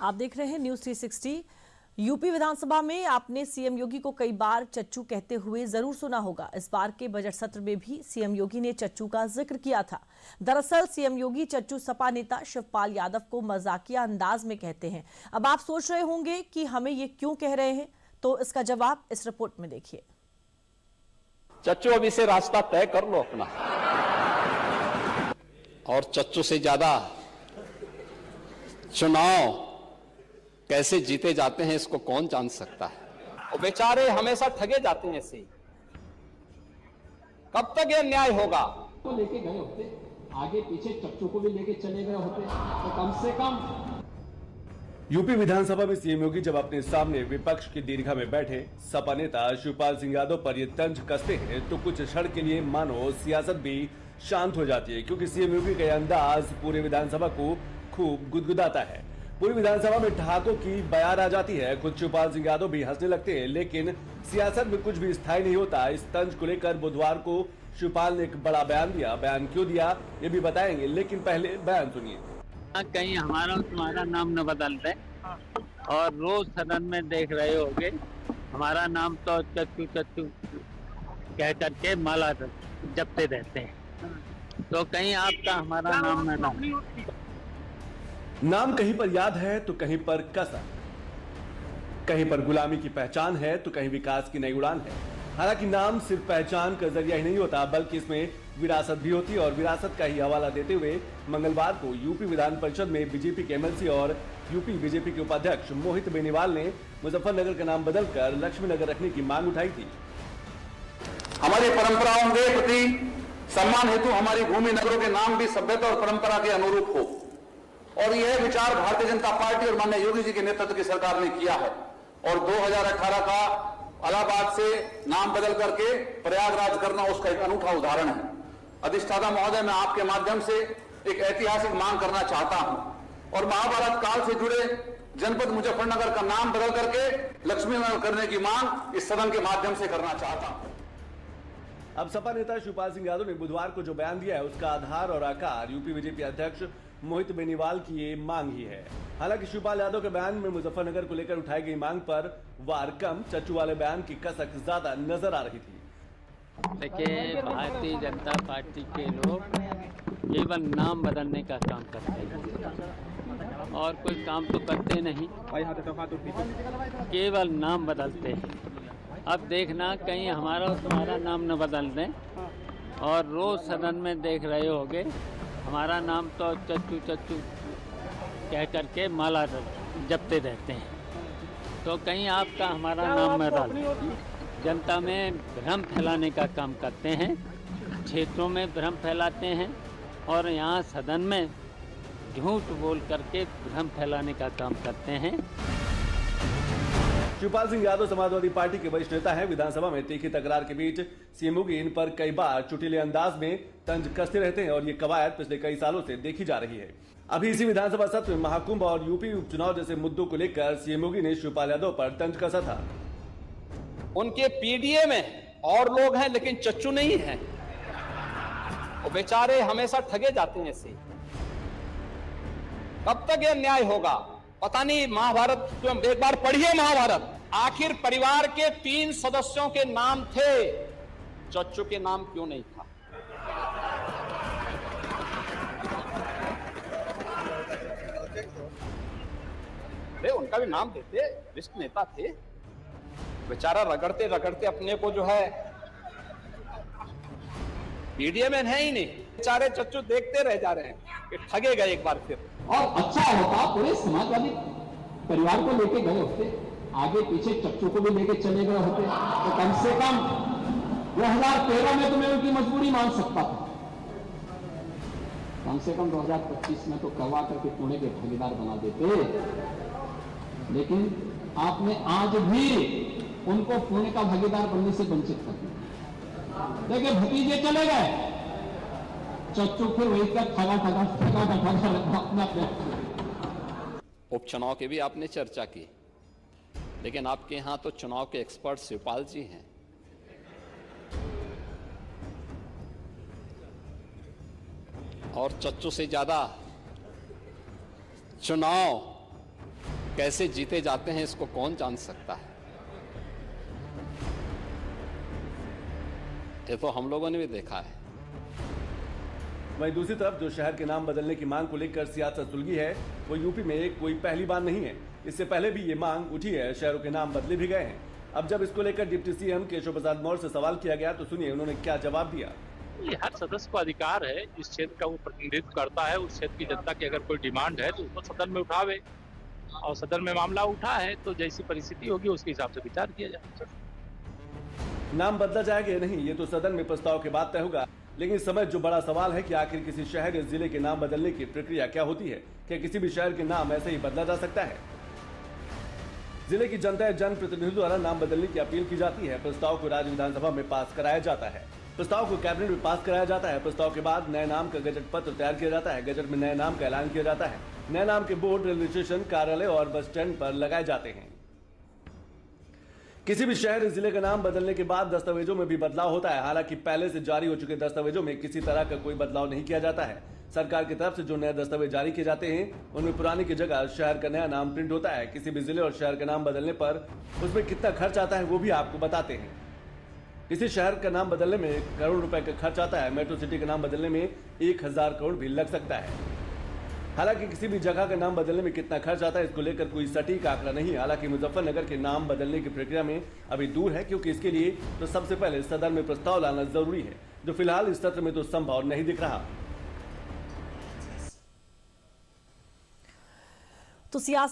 आप देख रहे हैं न्यूज 360। यूपी विधानसभा में आपने सीएम योगी को कई बार चच्चू कहते हुए जरूर सुना होगा। इस बार के बजट सत्र में भी सीएम योगी ने चच्चू का जिक्र किया था। दरअसल सीएम योगी चच्चू सपा नेता शिवपाल यादव को मजाकिया अंदाज में कहते हैं। अब आप सोच रहे होंगे कि हमें ये क्यों कह रहे हैं, तो इसका जवाब इस रिपोर्ट में देखिए। चच्चू अब इसे रास्ता तय कर लो अपना, और चच्चू से ज्यादा चुनाव कैसे जीते जाते हैं इसको कौन जान सकता है। और बेचारे हमेशा ठगे जाते हैं ऐसे ही। कब तक यह न्याय होगा? तो लेके गए होते, आगे पीछे चच्चू को भी लेके चले गए होते, तो कम से कम। यूपी विधानसभा में सीएम योगी जब अपने सामने विपक्ष की दीर्घा में बैठे सपा नेता शिवपाल सिंह यादव पर ये तंज कसते हैं तो कुछ क्षण के लिए मानो सियासत भी शांत हो जाती है, क्योंकि सीएम योगी का अंदाज पूरे विधानसभा को खूब गुदगुदाता है। पूरी विधानसभा में ठहाकों की बयार आ जाती है। खुद शिवपाल सिंह यादव भी हंसने लगते हैं, लेकिन सियासत में कुछ भी स्थायी नहीं होता। इस तंज को लेकर बुधवार को शिवपाल ने एक बड़ा बयान दिया। बयान क्यों दिया ये भी बताएंगे, लेकिन पहले बयान सुनिए। कहीं हमारा तुम्हारा नाम न बदल दे, और रोज सदन में देख रहे होगे हमारा नाम तो चच्चू चच्चू कह करके माला जपते रहते हैं, तो कहीं आपका हमारा नाम न नाम कहीं पर याद है तो कहीं पर कसम, कहीं पर गुलामी की पहचान है तो कहीं विकास की नई उड़ान है। हालांकि नाम सिर्फ पहचान का जरिया ही नहीं होता, बल्कि इसमें विरासत भी होती है। और विरासत का ही हवाला देते हुए मंगलवार को यूपी विधान परिषद में बीजेपी के एमएलसी और यूपी बीजेपी के उपाध्यक्ष मोहित बेनीवाल ने मुजफ्फरनगर का नाम बदलकर लक्ष्मीनगर रखने की मांग उठाई थी। हमारी परंपराओं के प्रति सम्मान हेतु हमारी भूमि नगरों के नाम भी सभ्यता और परंपरा के अनुरूप हो, और यह विचार भारतीय जनता पार्टी और माननीय योगी जी के नेतृत्व की सरकार ने किया है। और 2018 का इलाहाबाद से नाम बदल करके प्रयागराज करना उसका एक अनूठा उदाहरण है। अधिष्ठाता महोदय, मैं आपके माध्यम से एक ऐतिहासिक मांग करना चाहता हूं, और महाभारत काल से जुड़े जनपद मुजफ्फरनगर का नाम बदल करके लक्ष्मीनगर करने की मांग इस सदन के माध्यम से करना चाहता हूं। अब सपा नेता शिवपाल सिंह यादव ने बुधवार को जो बयान दिया है उसका आधार और आकार यूपी बीजेपी अध्यक्ष मोहित बेनीवाल की ये मांग ही है। हालांकि शिवपाल यादव के बयान में मुजफ्फरनगर को लेकर उठाई गई मांग पर वार कम, चच्चू वाले बयान की कसक ज्यादा नजर आ रही थी। देखिए, भारतीय जनता पार्टी के लोग केवल नाम बदलने का काम करते हैं और कोई काम तो करते नहीं, केवल नाम बदलते हैं। अब देखना कहीं हमारा और तुम्हारा नाम न बदल दें, और रोज सदन में देख रहे होगे हमारा नाम तो चच्चू चच्चू कह करके माला जपते रहते हैं, तो कहीं आपका हमारा नाम न बदल। जनता में भ्रम फैलाने का काम करते हैं, क्षेत्रों में भ्रम फैलाते हैं, और यहाँ सदन में झूठ बोल करके भ्रम फैलाने का काम करते हैं। शिवपाल सिंह यादव समाजवादी पार्टी के वरिष्ठ नेता हैं। विधानसभा में तीखी तकरार के बीच सीएम योगी इन पर कई बार चुटीले अंदाज में तंज कसते रहते हैं, और ये कवायद पिछले कई सालों से देखी जा रही है। अभी इसी विधानसभा सत्र में महाकुंभ और यूपी उपचुनाव जैसे मुद्दों को लेकर सीएम योगी ने शिवपाल यादव पर तंज कसा था। उनके पीडीए में और लोग हैं लेकिन चच्चू नहीं है। वो बेचारे हमेशा ठगे जाते हैं ऐसे। कब तक यह न्याय होगा? पता नहीं। महाभारत तुम एक बार पढ़िए महाभारत। आखिर परिवार के 3 सदस्यों के नाम थे, चच्चू के नाम क्यों नहीं था? अरे उनका भी नाम देते, वरिष्ठ नेता थे। बेचारा रगड़ते रगड़ते अपने को जो है मीडिया में है ही नहीं। बेचारे चच्चू देखते रह जा रहे हैं कि ठगे गए एक बार फिर। और अच्छा होता पूरे समाजवादी परिवार को लेके गए होते, आगे पीछे चच्चू को भी लेके चले गए होते, तो कम से कम 2013 में तो मैं उनकी मजबूरी मान सकता था। कम से कम 2025 में तो करवा करके पुणे के भागीदार बना देते। लेकिन आपने आज भी उनको पुणे का भागीदार बनने से वंचित कर दिया। देखिए, भतीजे चले गए, चच्चू फिर वही तक अपना। उपचुनाव की भी आपने चर्चा की, लेकिन आपके यहां तो चुनाव के एक्सपर्ट शिवपाल जी हैं। और चच्चू से ज्यादा चुनाव कैसे जीते जाते हैं इसको कौन जान सकता है। ये तो हम लोगों ने भी देखा है। वहीं दूसरी तरफ जो शहर के नाम बदलने की मांग को लेकर सियासत सुलगी है, वो यूपी में कोई पहली बार नहीं है। इससे पहले भी ये मांग उठी है, शहरों के नाम बदले भी गए हैं। अब जब इसको लेकर डिप्टी सीएम केशव प्रसाद मौर्य से सवाल किया गया तो सुनिए उन्होंने क्या जवाब दिया। ये हर सदस्य को अधिकार है, जिस क्षेत्र का वो प्रतिनिधित्व करता है उस क्षेत्र की जनता की अगर कोई डिमांड है तो उसको सदन में उठावे, और सदन में मामला उठा है तो जैसी परिस्थिति होगी उसके हिसाब से विचार किया जाए। नाम बदला जाएगा या नहीं, ये तो सदन में प्रस्ताव के बाद तय होगा। लेकिन इस समय जो बड़ा सवाल है कि आखिर किसी शहर या जिले के नाम बदलने की प्रक्रिया क्या होती है। क्या किसी भी शहर के नाम ऐसे ही बदला जा सकता है? जिले की जनता या जनप्रतिनिधियों द्वारा नाम बदलने की अपील की जाती है। प्रस्ताव को राज्य विधानसभा में पास कराया जाता है। प्रस्ताव को कैबिनेट में पास कराया जाता है। प्रस्ताव के बाद नए नाम का गजट पत्र तैयार किया जाता है। गजट में नए नाम का ऐलान किया जाता है। नए नाम के बोर्ड रेलवे स्टेशन, कार्यालय और बस स्टैंड पर लगाए जाते हैं। किसी भी शहर जिले का नाम बदलने के बाद दस्तावेजों में भी बदलाव होता है। हालांकि पहले से जारी हो चुके दस्तावेजों में किसी तरह का कोई बदलाव नहीं किया जाता है। सरकार की तरफ से जो नए दस्तावेज जारी किए जाते हैं उनमें पुराने की जगह शहर का नया नाम प्रिंट होता है। किसी भी जिले और शहर का नाम बदलने पर उसमें कितना खर्च आता है वो भी आपको बताते हैं। किसी शहर का नाम बदलने में करोड़ रुपए का खर्च आता है। मेट्रो सिटी का नाम बदलने में 1000 करोड़ भी लग सकता है। हालांकि किसी भी जगह का नाम बदलने में कितना खर्च आता है इसको लेकर कोई सटीक आंकड़ा नहीं। हालांकि मुजफ्फरनगर के नाम बदलने की प्रक्रिया में अभी दूर है, क्योंकि इसके लिए तो सबसे पहले सदन में प्रस्ताव लाना जरूरी है, जो फिलहाल इस सत्र में तो संभव नहीं दिख रहा। तो सियासत